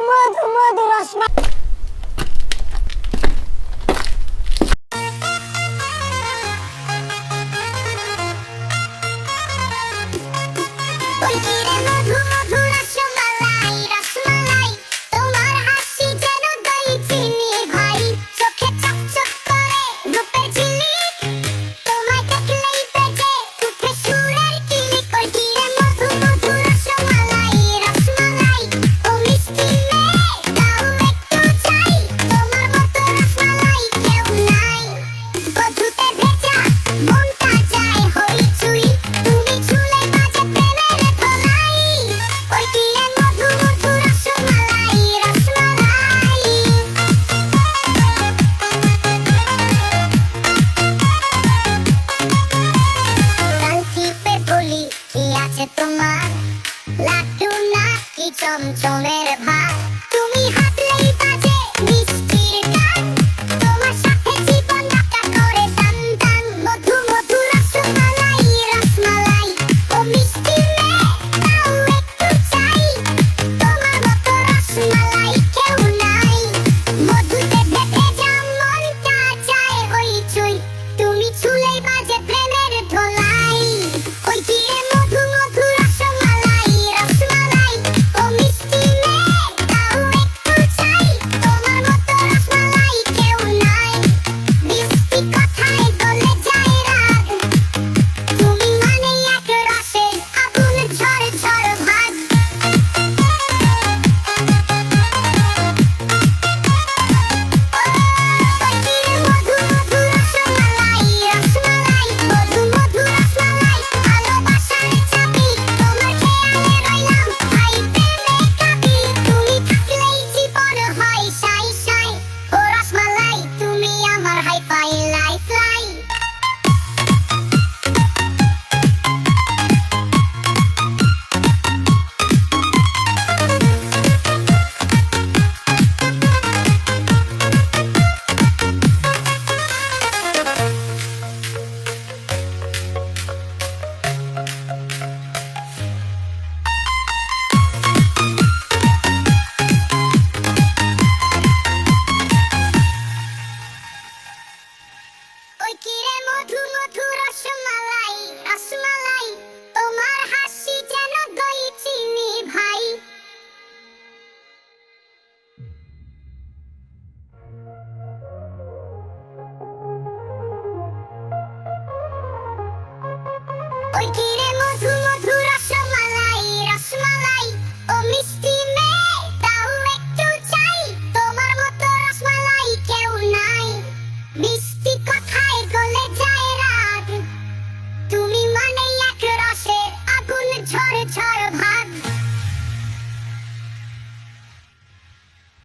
মধু মধু রসমালাই। ওই কি রে মধু মধু রসমালাই রসমালাই, তোমার হাসি যেন দই চিনি ভাই, চোখে চকচক করে রূপের ঝিলিক, তোমায় দেখলেই বেজে উঠে সুরের কিলিক। ওই কি রে মধু মধু রসমালাই রসমালাই, ও মিষ্টি মেয়ে দাও একটু চাই, তোমার মতো রসমালাই কেউ নাই। মধুতে ভেজা মনটা যায় হইচই, তুমি ছুলে বাজে প্রেমের ধলাই। ওই কি রে মধু মধু রসমালাই রসমালাই। কাল টিপে বলি কি আছে তোমার, লাড্ডু নাকি চমচমের ভাত, তুমি হাতলেই বাজে মিষ্টির গান, তোমার সাথে জীবন ডাকা করে টান টান। মধু মধু রসমালাই রসমালাই, ও মিষ্টি মেয়ে দাও একটু চাই, তোমার মতো রসমালাই কেউ নাই। মধুতে ভেজা মনটা যায় হইচই, তুমি ছুলেই বাজে প্রেমের ধলাই। ওই কি রে মধু মধু রসমালাই রসমালাই, ও মিষ্টি মেয়ে দাও একটু চাই, তোমার মতো রসমালাই কেউ নাই। মিষ্টি কথায় গলে যায় রাগ, তুমি মানে এক রসের আগুন ঝড় ঝড় ভাগ। ওই কি রে মধু মধু রসমালাই রসমালাই, মধু মধু রসমালাই, ভালোবাসার চাবি, তোমার খেয়ালে রইলাম ভাই প্রেমে কাবি, তুমি থাকলেই জীবন হয় সাই সাই। ও রসমালাই তুমি আমার হাই ফাই লাইফ লাইন। ওই কি রে মধু মধু রসমালাই রসমালাই, তোমার হাসি যেন দই চিনি ভাই। ওই কি রে মধু মধু রসমালাই রসমালাই, ও মিষ্টি মেয়ে দাও একটু চাই, তোমার মতো রসমালাই কেউ নাই। মিষ্টি কথা